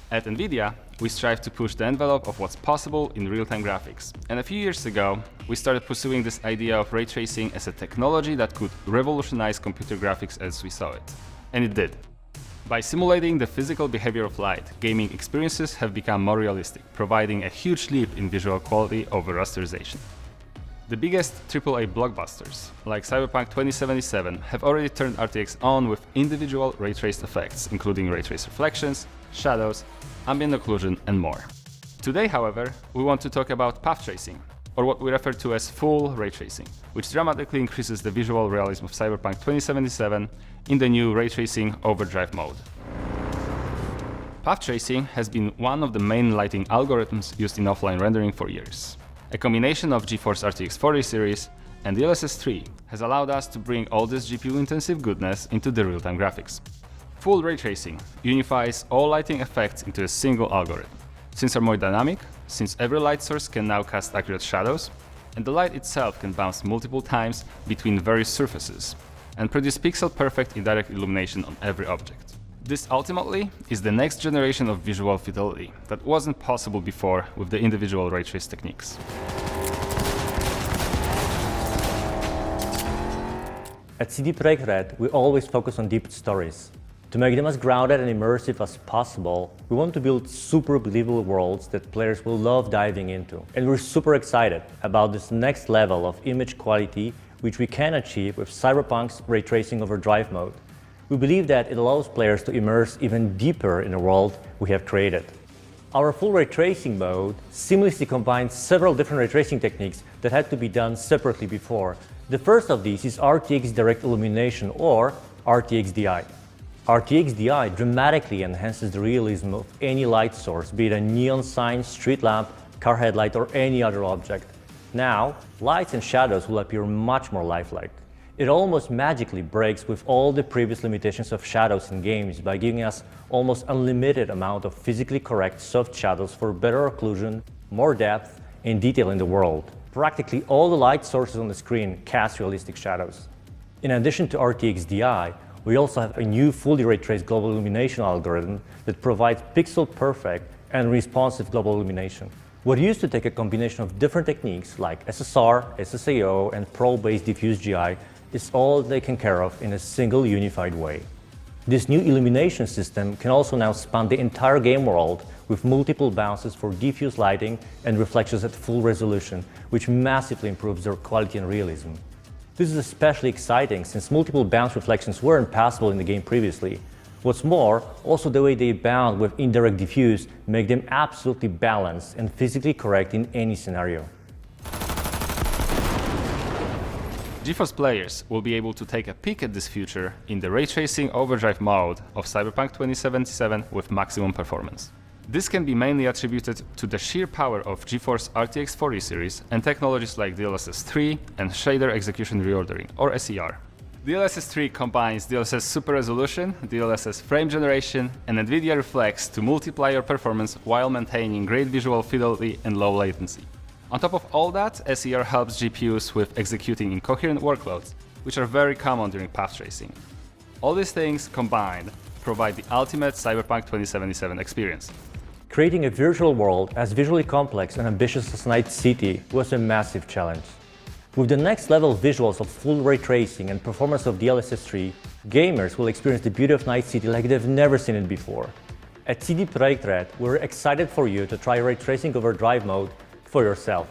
At NVIDIA, we strive to push the envelope of what's possible in real-time graphics. And a few years ago, we started pursuing this idea of ray tracing as a technology that could revolutionize computer graphics as we saw it. And it did. By simulating the physical behavior of light, gaming experiences have become more realistic, providing a huge leap in visual quality over rasterization. The biggest AAA blockbusters, like Cyberpunk 2077, have already turned RTX on with individual ray-traced effects, including ray-traced reflections, shadows, ambient occlusion, and more. Today, however, we want to talk about path tracing, or what we refer to as full ray tracing, which dramatically increases the visual realism of Cyberpunk 2077 in the new ray tracing Overdrive mode. Path tracing has been one of the main lighting algorithms used in offline rendering for years. A combination of GeForce RTX 40 series and DLSS 3 has allowed us to bring all this GPU-intensive goodness into the real-time graphics. Full ray tracing unifies all lighting effects into a single algorithm. Scenes are more dynamic, since every light source can now cast accurate shadows, and the light itself can bounce multiple times between various surfaces and produce pixel-perfect indirect illumination on every object. This ultimately is the next generation of visual fidelity that wasn't possible before with the individual ray trace techniques. At CD Projekt Red, we always focus on deep stories. To make them as grounded and immersive as possible, we want to build super believable worlds that players will love diving into. And we're super excited about this next level of image quality which we can achieve with Cyberpunk's ray tracing Overdrive mode. We believe that it allows players to immerse even deeper in the world we have created. Our full ray tracing mode seamlessly combines several different ray tracing techniques that had to be done separately before. The first of these is RTX Direct Illumination, or RTX DI. RTX DI dramatically enhances the realism of any light source, be it a neon sign, street lamp, car headlight, or any other object. Now, lights and shadows will appear much more lifelike. It almost magically breaks with all the previous limitations of shadows in games by giving us almost unlimited amount of physically correct soft shadows for better occlusion, more depth, and detail in the world. Practically all the light sources on the screen cast realistic shadows. In addition to RTX DI, we also have a new fully ray-traced global illumination algorithm that provides pixel-perfect and responsive global illumination. What used to take a combination of different techniques like SSR, SSAO, and Pro-based diffuse GI is all taken care of in a single unified way. This new illumination system can also now span the entire game world with multiple bounces for diffuse lighting and reflections at full resolution, which massively improves their quality and realism. This is especially exciting since multiple bounce reflections weren't possible in the game previously. What's more, also the way they bound with indirect diffuse make them absolutely balanced and physically correct in any scenario. GeForce players will be able to take a peek at this future in the ray tracing Overdrive mode of Cyberpunk 2077 with maximum performance. This can be mainly attributed to the sheer power of GeForce RTX 40 series and technologies like DLSS 3 and Shader Execution Reordering, or SER. DLSS 3 combines DLSS Super Resolution, DLSS Frame Generation, and NVIDIA Reflex to multiply your performance while maintaining great visual fidelity and low latency. On top of all that, SER helps GPUs with executing incoherent workloads, which are very common during path tracing. All these things combined provide the ultimate Cyberpunk 2077 experience. Creating a virtual world as visually complex and ambitious as Night City was a massive challenge. With the next level visuals of full ray tracing and performance of DLSS 3, gamers will experience the beauty of Night City like they've never seen it before. At CD Projekt Red, we're excited for you to try ray tracing Overdrive mode for yourself.